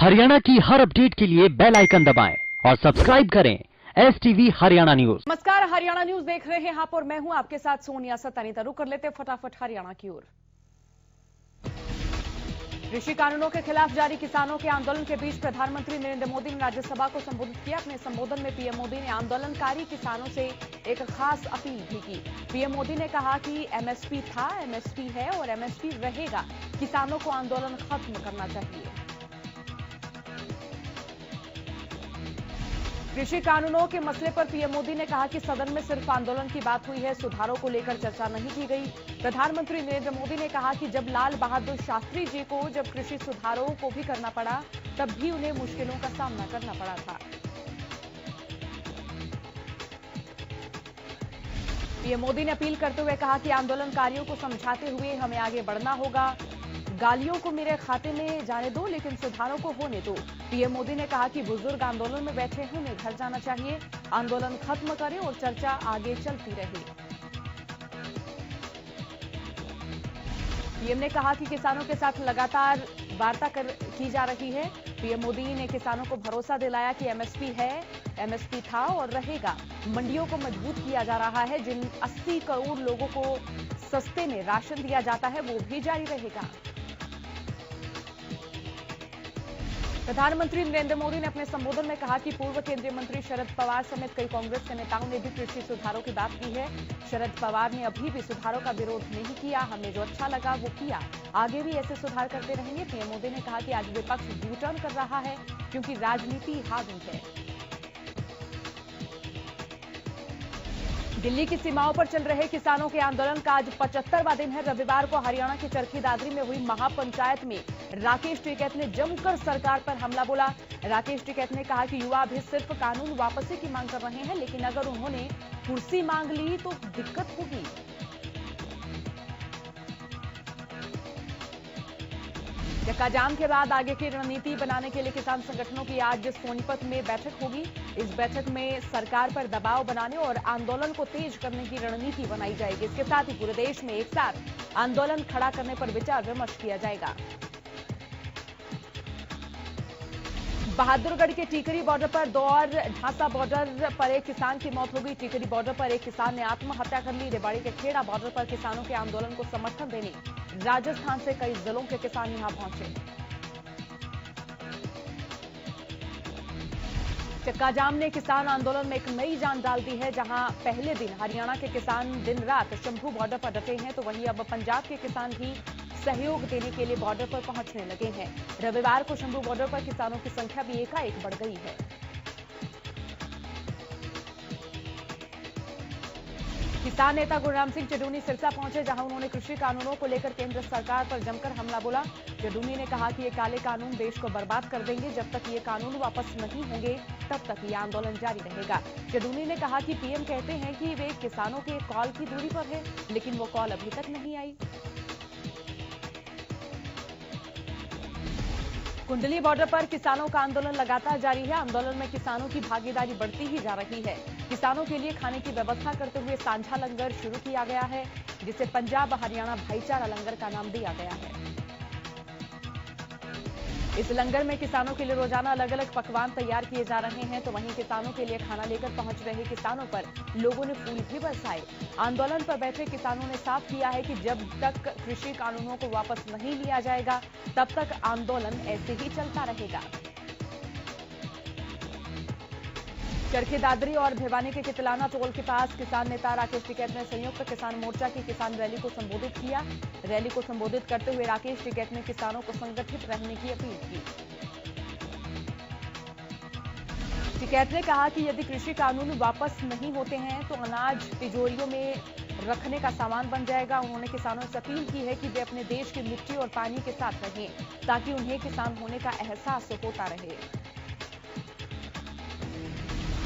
हरियाणा की हर अपडेट के लिए बेल आइकन दबाएं और सब्सक्राइब करें STV हरियाणा न्यूज। नमस्कार, हरियाणा न्यूज देख रहे हैं आप और मैं हूं आपके साथ सोनिया सतानीता। रुक कर लेते फटाफट हरियाणा की ओर। कृषि कानूनों के खिलाफ जारी किसानों के आंदोलन के बीच प्रधानमंत्री नरेंद्र मोदी ने राज्यसभा को संबोधित किया। अपने संबोधन में पीएम मोदी ने आंदोलनकारी किसानों से एक खास अपील भी की। पीएम मोदी ने कहा कि एमएसपी था, एमएसपी है और एमएसपी रहेगा। किसानों को आंदोलन खत्म करना चाहिए। कृषि कानूनों के मसले पर पीएम मोदी ने कहा कि सदन में सिर्फ आंदोलन की बात हुई है, सुधारों को लेकर चर्चा नहीं की गई। प्रधानमंत्री नरेंद्र मोदी ने कहा कि जब लाल बहादुर शास्त्री जी को जब कृषि सुधारों को भी करना पड़ा, तब भी उन्हें मुश्किलों का सामना करना पड़ा था। पीएम मोदी ने अपील करते हुए कहा कि आंदोलनकारियों को समझाते हुए हमें आगे बढ़ना होगा। गालियों को मेरे खाते में जाने दो, लेकिन सुधारों को होने दो। पीएम मोदी ने कहा कि बुजुर्ग आंदोलन में बैठे हैं, उन्हें घर जाना चाहिए। आंदोलन खत्म करें और चर्चा आगे चलती रहे। पीएम ने कहा कि किसानों के साथ लगातार वार्ता की जा रही है। पीएम मोदी ने किसानों को भरोसा दिलाया कि एमएसपी है, एमएसपी था और रहेगा। मंडियों को मजबूत किया जा रहा है। जिन 80 करोड़ लोगों को सस्ते में राशन दिया जाता है, वो भी जारी रहेगा। प्रधानमंत्री नरेंद्र मोदी ने अपने संबोधन में कहा कि पूर्व केंद्रीय मंत्री शरद पवार समेत कई कांग्रेस के नेताओं ने भी कृषि सुधारों की बात की है। शरद पवार ने अभी भी सुधारों का विरोध नहीं किया। हमें जो अच्छा लगा वो किया, आगे भी ऐसे सुधार करते रहेंगे। पीएम मोदी ने कहा कि आज विपक्ष यू टर्न कर रहा है क्योंकि राजनीति हावी है। दिल्ली की सीमाओं पर चल रहे किसानों के आंदोलन का आज 75वां दिन है। रविवार को हरियाणा की चरखी दादरी में हुई महापंचायत में राकेश टिकैत ने जमकर सरकार पर हमला बोला। राकेश टिकैत ने कहा कि युवा अभी सिर्फ कानून वापसी की मांग कर रहे हैं, लेकिन अगर उन्होंने कुर्सी मांग ली तो दिक्कत होगी। चक्का जाम के बाद आगे की रणनीति बनाने के लिए किसान संगठनों की आज सोनीपत में बैठक होगी। इस बैठक में सरकार पर दबाव बनाने और आंदोलन को तेज करने की रणनीति बनाई जाएगी। इसके साथ ही पूरे देश में एक साथ आंदोलन खड़ा करने पर विचार विमर्श किया जाएगा। बहादुरगढ़ के टीकरी बॉर्डर पर दौर ढांसा बॉर्डर पर एक किसान की मौत हो गई। टीकरी बॉर्डर पर एक किसान ने आत्महत्या कर ली। रेवाड़ी के खेड़ा बॉर्डर पर किसानों के आंदोलन को समर्थन देने राजस्थान से कई जिलों के किसान यहां पहुंचे। चक्काजाम ने किसान आंदोलन में एक नई जान डाल दी है। जहां पहले दिन हरियाणा के किसान दिन रात शंभू बॉर्डर पर डटे हैं, तो वहीं अब पंजाब के किसान भी सहयोग देने के लिए बॉर्डर पर पहुंचने लगे हैं। रविवार को शंभू बॉर्डर पर किसानों की संख्या भी एकाएक बढ़ गई है। किसान नेता गुरनाम सिंह चडूनी सिरसा पहुंचे, जहां उन्होंने कृषि कानूनों को लेकर केंद्र सरकार पर जमकर हमला बोला। चडूनी ने कहा कि ये काले कानून देश को बर्बाद कर देंगे। जब तक ये कानून वापस नहीं होंगे, तब तक ये आंदोलन जारी रहेगा। चडूनी ने कहा कि पीएम कहते हैं कि वे किसानों के कॉल की दूरी पर है, लेकिन वो कॉल अभी तक नहीं आई। कुंडली बॉर्डर पर किसानों का आंदोलन लगातार जारी है। आंदोलन में किसानों की भागीदारी बढ़ती ही जा रही है। किसानों के लिए खाने की व्यवस्था करते हुए सांझा लंगर शुरू किया गया है, जिसे पंजाब हरियाणा भाईचारा लंगर का नाम दिया गया है। इस लंगर में किसानों के लिए रोजाना अलग अलग पकवान तैयार किए जा रहे हैं, तो वहीं किसानों के लिए खाना लेकर पहुंच रहे किसानों पर लोगों ने फूल भी बरसाए। आंदोलन पर बैठे किसानों ने साफ किया है कि जब तक कृषि कानूनों को वापस नहीं लिया जाएगा, तब तक आंदोलन ऐसे ही चलता रहेगा। चरखी दादरी और भिवानी के कितलाना टोल के पास किसान नेता राकेश टिकैत ने संयुक्त किसान मोर्चा की किसान रैली को संबोधित किया। रैली को संबोधित करते हुए राकेश टिकैत ने किसानों को संगठित रहने की अपील की। टिकैत ने कहा कि यदि कृषि कानून वापस नहीं होते हैं, तो अनाज तिजोरियों में रखने का सामान बन जाएगा। उन्होंने किसानों से अपील की है कि वे अपने देश की मिट्टी और पानी के साथ रहें, ताकि उन्हें किसान होने का एहसास होता रहे।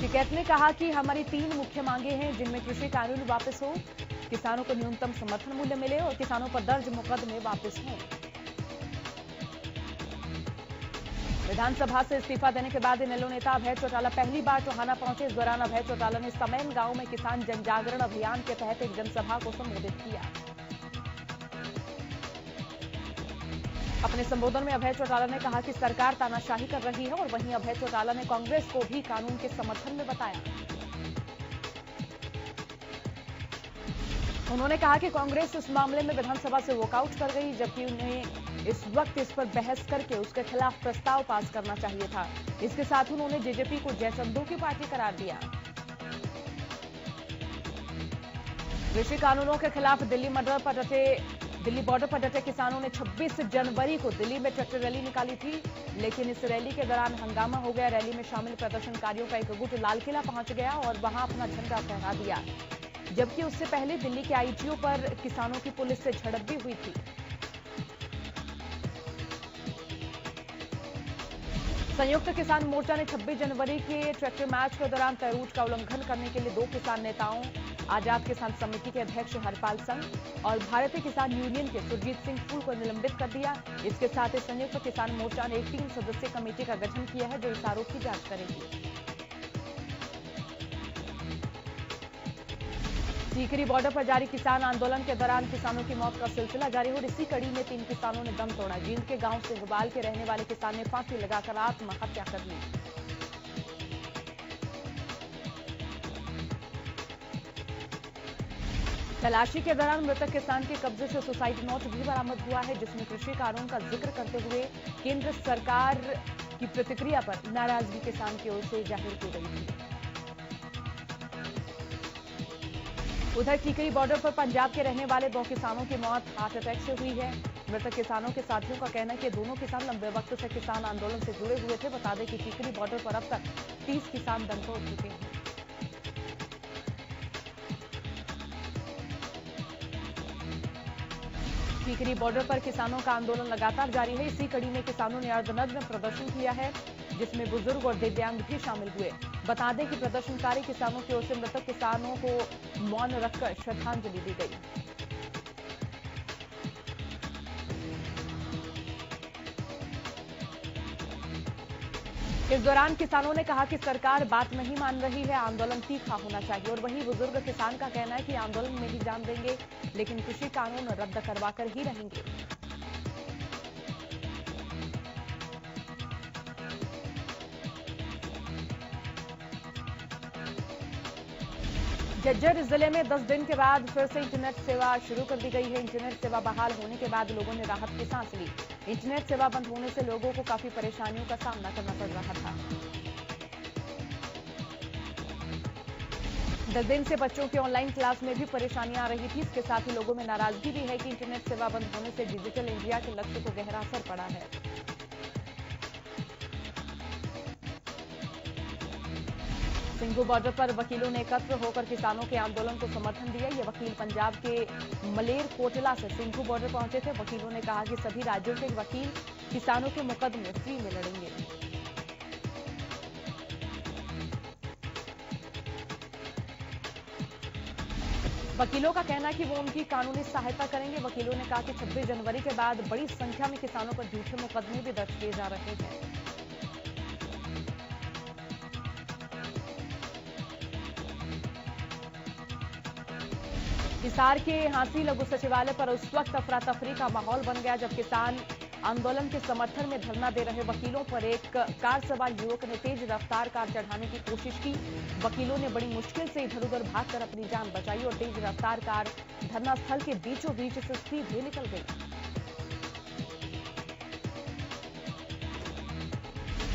टिकैत ने कहा कि हमारी 3 मुख्य मांगे हैं, जिनमें कृषि कानून वापस हो, किसानों को न्यूनतम समर्थन मूल्य मिले और किसानों पर दर्ज मुकदमे वापस हों। विधानसभा से इस्तीफा देने के बाद इनेलो नेता अभय चौटाला पहली बार टोहाना पहुंचे। इस दौरान अभय चौटाला ने समैन गांव में किसान जनजागरण अभियान के तहत एक जनसभा को संबोधित किया। अपने संबोधन में अभय चौटाला ने कहा कि सरकार तानाशाही कर रही है और वहीं अभय चौटाला ने कांग्रेस को भी कानून के समर्थन में बताया। उन्होंने कहा कि कांग्रेस इस मामले में विधानसभा से वॉकआउट कर गई, जबकि उन्हें इस वक्त इस पर बहस करके उसके खिलाफ प्रस्ताव पास करना चाहिए था। इसके साथ उन्होंने जेजेपी को जयचंदों की पार्टी करार दिया। कृषि कानूनों के खिलाफ दिल्ली बॉर्डर पर डटे किसानों ने 26 जनवरी को दिल्ली में ट्रैक्टर रैली निकाली थी, लेकिन इस रैली के दौरान हंगामा हो गया। रैली में शामिल प्रदर्शनकारियों का एक गुट लाल किला पहुंच गया और वहां अपना झंडा फहरा दिया, जबकि उससे पहले दिल्ली के आईटीओ पर किसानों की पुलिस से झड़प भी हुई थी। संयुक्त किसान मोर्चा ने 26 जनवरी के ट्रैक्टर मैच के दौरान तैरूज का उल्लंघन करने के लिए 2 किसान नेताओं आजाद किसान समिति के अध्यक्ष हरपाल संघ और भारतीय किसान यूनियन के सुरजीत सिंह फूल को निलंबित कर दिया। इसके साथ ही संयुक्त किसान मोर्चा ने एक 3 सदस्यीय कमेटी का गठन किया है, जो इस आरोप की जांच करेगी। सीकरी बॉर्डर पर जारी किसान आंदोलन के दौरान किसानों की मौत का सिलसिला जारी हो। इसी कड़ी में 3 किसानों ने दम तोड़ा। जींद के गांव सिंघवाल के रहने वाले किसान ने फांसी लगाकर आत्महत्या कर ली। तलाशी के दौरान मृतक किसान के कब्जे से सुसाइड नोट भी बरामद हुआ है, जिसमें कृषि कानून का जिक्र करते हुए केंद्र सरकार की प्रतिक्रिया पर नाराजगी किसान की ओर से जाहिर की गई थी। उधर टीकरी बॉर्डर पर पंजाब के रहने वाले 2 किसानों की मौत हार्ट अटैक से हुई है। मृतक किसानों के साथियों का कहना है कि दोनों किसान लंबे वक्त से किसान आंदोलन से जुड़े हुए थे। बता दें कि टीकरी बॉर्डर पर अब तक 30 किसान दम तोड़ चुके हैं। टीकरी बॉर्डर पर किसानों का आंदोलन लगातार जारी है। इसी कड़ी में किसानों ने अर्धनग्न प्रदर्शन किया है, जिसमें बुजुर्ग और दिव्यांग भी शामिल हुए। बता दें कि प्रदर्शनकारी किसानों की ओर से मृतक किसानों को मौन रखकर श्रद्धांजलि दी गई। इस दौरान किसानों ने कहा कि सरकार बात नहीं मान रही है, आंदोलन तीखा होना चाहिए। और वहीं बुजुर्ग किसान का कहना है कि आंदोलन में ही जान देंगे, लेकिन कृषि कानून रद्द करवाकर ही रहेंगे। झज्जर जिले में 10 दिन के बाद फिर से इंटरनेट सेवा शुरू कर दी गई है। इंटरनेट सेवा बहाल होने के बाद लोगों ने राहत की सांस ली। इंटरनेट सेवा बंद होने से लोगों को काफी परेशानियों का सामना करना पड़ रहा था। 10 दिन से बच्चों की ऑनलाइन क्लास में भी परेशानियां आ रही थी। इसके साथ ही लोगों में नाराजगी भी है कि इंटरनेट सेवा बंद होने से डिजिटल इंडिया के लक्ष्य को गहरा असर पड़ा है। सिंघू बॉर्डर पर वकीलों ने एकत्र होकर किसानों के आंदोलन को समर्थन दिया। ये वकील पंजाब के मलेरकोटला से सिंघू बॉर्डर पहुंचे थे। वकीलों ने कहा कि सभी राज्यों के वकील किसानों के मुकदमे फ्री में लड़ेंगे। वकीलों का कहना है कि वो उनकी कानूनी सहायता करेंगे। वकीलों ने कहा कि 26 जनवरी के बाद बड़ी संख्या में किसानों पर झूठे मुकदमे भी दर्ज किए जा रहे हैं। हिसार के हांसी लघु सचिवालय पर उस वक्त अफरा तफरी का माहौल बन गया जब किसान आंदोलन के समर्थन में धरना दे रहे वकीलों पर एक कार सवार युवक ने तेज रफ्तार कार चढ़ाने की कोशिश की। वकीलों ने बड़ी मुश्किल से इधर उधर भागकर अपनी जान बचाई और तेज रफ्तार कार धरना स्थल के बीचों बीच से सीधे निकल गई।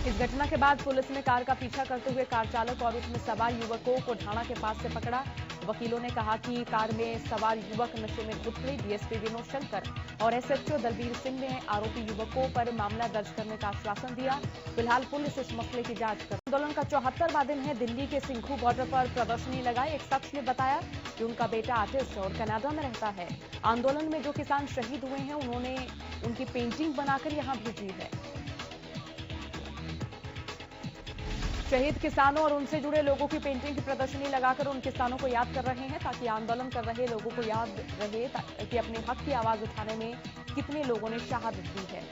इस घटना के बाद पुलिस ने कार का पीछा करते हुए कार चालक और उसमें सवार युवकों को ढाणा के पास से पकड़ा। वकीलों ने कहा कि कार में सवार युवक नशे में धुत गए। डीएसपी विनोद शंकर और एसएचओ दलबीर सिंह ने आरोपी युवकों पर मामला दर्ज करने का आश्वासन दिया। फिलहाल पुलिस इस मसले की जांच कर। आंदोलन का 74वां दिन है। दिल्ली के सिंघू बॉर्डर पर प्रदर्शनी लगाई। एक शख्स ने बताया कि उनका बेटा आर्टिस्ट और कनाडा में रहता है। आंदोलन में जो किसान शहीद हुए हैं उन्होंने उनकी पेंटिंग बनाकर यहां भेजी है। शहीद किसानों और उनसे जुड़े लोगों की पेंटिंग की प्रदर्शनी लगाकर उन किसानों को याद कर रहे हैं, ताकि आंदोलन कर रहे लोगों को याद रहे कि अपने हक की आवाज उठाने में कितने लोगों ने शहादत दी है।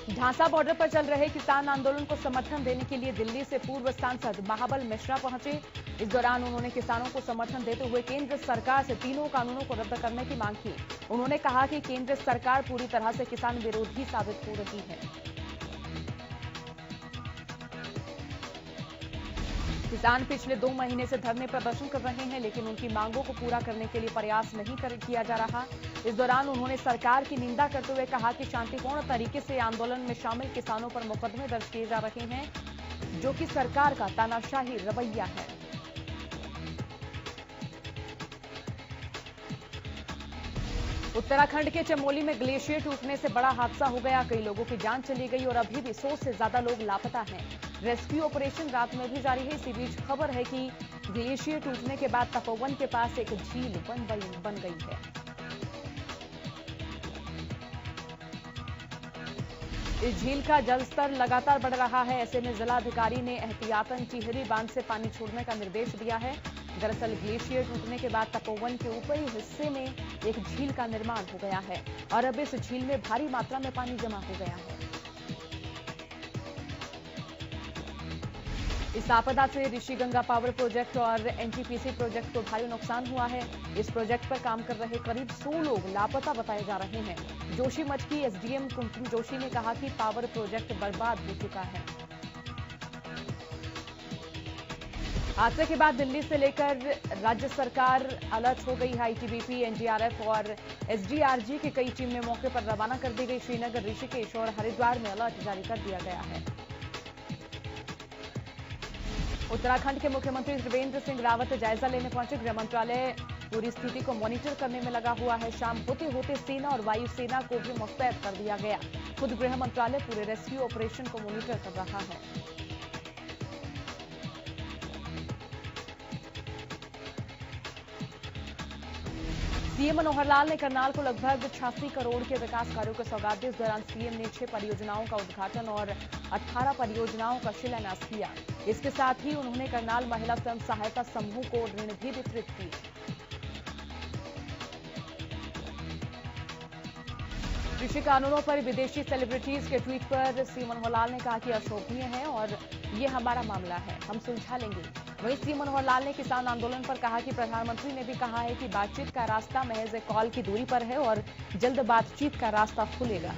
झांसा बॉर्डर पर चल रहे किसान आंदोलन को समर्थन देने के लिए दिल्ली से पूर्व सांसद महाबल मिश्रा पहुंचे। इस दौरान उन्होंने किसानों को समर्थन देते हुए केंद्र सरकार से तीनों कानूनों को रद्द करने की मांग की। उन्होंने कहा कि केंद्र सरकार पूरी तरह से किसान विरोधी साबित हो रही है। किसान पिछले 2 महीने से धरने प्रदर्शन कर रहे हैं, लेकिन उनकी मांगों को पूरा करने के लिए प्रयास नहीं किया जा रहा। इस दौरान उन्होंने सरकार की निंदा करते हुए कहा कि शांतिपूर्ण तरीके से आंदोलन में शामिल किसानों पर मुकदमे दर्ज किए जा रहे हैं, जो कि सरकार का तानाशाही रवैया है। उत्तराखंड के चमोली में ग्लेशियर टूटने से बड़ा हादसा हो गया। कई लोगों की जान चली गई और अभी भी 100 से ज्यादा लोग लापता हैं। रेस्क्यू ऑपरेशन रात में भी जारी है। इसी बीच खबर है कि ग्लेशियर टूटने के बाद तपोवन के पास एक झील बन गई है। इस झील का जलस्तर लगातार बढ़ रहा है। ऐसे में जिलाधिकारी ने एहतियातन टिहरी बांध से पानी छोड़ने का निर्देश दिया है। दरअसल ग्लेशियर टूटने के बाद तपोवन के ऊपरी हिस्से में एक झील का निर्माण हो गया है और अब इस झील में भारी मात्रा में पानी जमा हो गया है। इस आपदा से ऋषिगंगा पावर प्रोजेक्ट और एनटीपीसी प्रोजेक्ट को भारी नुकसान हुआ है। इस प्रोजेक्ट पर काम कर रहे करीब 100 लोग लापता बताए जा रहे हैं। जोशीमठ की एसडीएम कुमकुम जोशी ने कहा कि पावर प्रोजेक्ट बर्बाद हो चुका है। हादसे के बाद दिल्ली से लेकर राज्य सरकार अलर्ट हो गई है। आईटीबीपी, एनडीआरएफ और एसडीआरजी की कई टीमें मौके पर रवाना कर दी गई। श्रीनगर, ऋषिकेश और हरिद्वार में अलर्ट जारी कर दिया गया है। उत्तराखंड के मुख्यमंत्री त्रिवेंद्र सिंह रावत जायजा लेने पहुंचे। गृह मंत्रालय पूरी स्थिति को मॉनिटर करने में लगा हुआ है। शाम होते होते सेना और वायुसेना को भी मुस्तैद कर दिया गया। खुद गृह मंत्रालय पूरे रेस्क्यू ऑपरेशन को मॉनिटर कर रहा है। सीएम मनोहर लाल ने करनाल को लगभग 86 करोड़ के विकास कार्यों की सौगात दी। इस दौरान सीएम ने 6 परियोजनाओं का उद्घाटन और 18 परियोजनाओं का शिलान्यास किया। इसके साथ ही उन्होंने करनाल महिला स्वयं सहायता समूह को ऋण भी वितरित किए। कृषि कानूनों पर विदेशी सेलिब्रिटीज के ट्वीट पर सीएम मनोहर लाल ने कहा कि अशोभनीय है और ये हमारा मामला है, हम सुलझा लेंगे। वहीं सीएम मनोहर लाल ने किसान आंदोलन पर कहा कि प्रधानमंत्री ने भी कहा है कि बातचीत का रास्ता महज एक कॉल की दूरी पर है और जल्द बातचीत का रास्ता खुलेगा।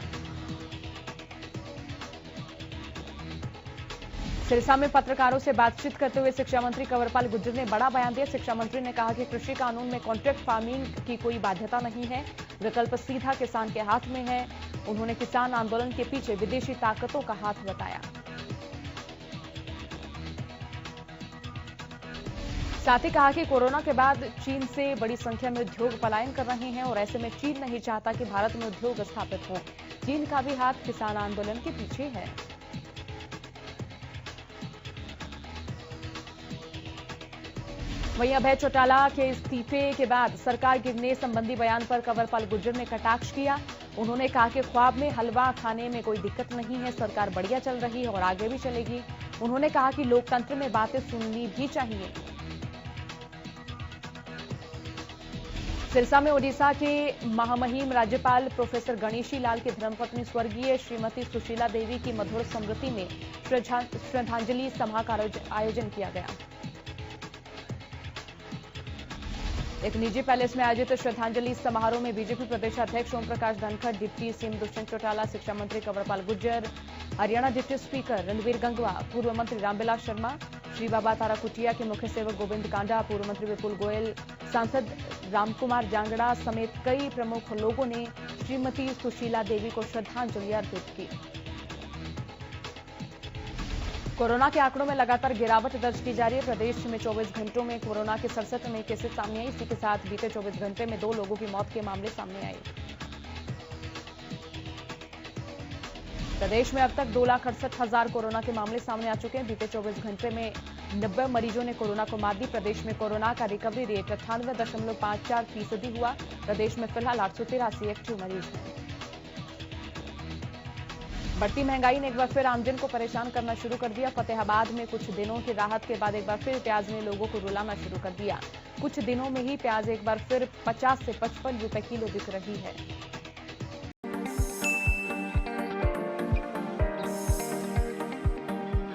सिरसा में पत्रकारों से बातचीत करते हुए शिक्षा मंत्री कंवरपाल गुर्जर ने बड़ा बयान दिया। शिक्षा मंत्री ने कहा कि कृषि कानून में कॉन्ट्रैक्ट फार्मिंग की कोई बाध्यता नहीं है, विकल्प सीधा किसान के हाथ में है। उन्होंने किसान आंदोलन के पीछे विदेशी ताकतों का हाथ बताया। साथ ही कहा कि कोरोना के बाद चीन से बड़ी संख्या में उद्योग पलायन कर रहे हैं और ऐसे में चीन नहीं चाहता कि भारत में उद्योग स्थापित हो। चीन का भी हाथ किसान आंदोलन के पीछे है। वहीं अभय चौटाला के इस्तीफे के बाद सरकार गिरने संबंधी बयान पर कंवरपाल गुर्जर ने कटाक्ष किया। उन्होंने कहा कि ख्वाब में हलवा खाने में कोई दिक्कत नहीं है, सरकार बढ़िया चल रही है और आगे भी चलेगी। उन्होंने कहा कि लोकतंत्र में बातें सुननी भी चाहिए। सिरसा में ओडिशा के महामहिम राज्यपाल प्रोफेसर गणेशी लाल की धर्मपत्नी स्वर्गीय श्रीमती सुशीला देवी की मधुर स्मृति में श्रद्धांजलि सभा का आयोजन किया गया। एक निजी पैलेस में आयोजित श्रद्धांजलि समारोह में बीजेपी प्रदेश अध्यक्ष ओम प्रकाश धनखड़, डिप्टी सीएम दुष्यंत चौटाला, शिक्षा मंत्री कंवरपाल गुर्जर, हरियाणा डिप्टी स्पीकर रणवीर गंगवा, पूर्व मंत्री रामविलास शर्मा, श्री बाबा तारा कुटिया के मुख्य सेवक गोविंद कांडा, पूर्व मंत्री विपुल गोयल, सांसद रामकुमार जांगड़ा समेत कई प्रमुख लोगों ने श्रीमती सुशीला देवी को श्रद्धांजलि अर्पित की। कोरोना के आंकड़ों में लगातार गिरावट दर्ज की जा रही है। प्रदेश में 24 घंटों में कोरोना के 67 नए केसेस सामने आए। इसी के साथ बीते 24 घंटे में 2 लोगों की मौत के मामले सामने आए। प्रदेश में अब तक 2,68,000 कोरोना के मामले सामने आ चुके हैं। बीते 24 घंटे में 90 मरीजों ने कोरोना को मात दी। प्रदेश में कोरोना का रिकवरी रेट 98.54% हुआ। प्रदेश में फिलहाल 883 एक्टिव मरीज हैं। बढ़ती महंगाई ने एक बार फिर आमजन को परेशान करना शुरू कर दिया। फतेहाबाद में कुछ दिनों की राहत के बाद एक बार फिर प्याज ने लोगों को रुलाना शुरू कर दिया। कुछ दिनों में ही प्याज एक बार फिर 50 से 55 रुपए किलो बिक रही है।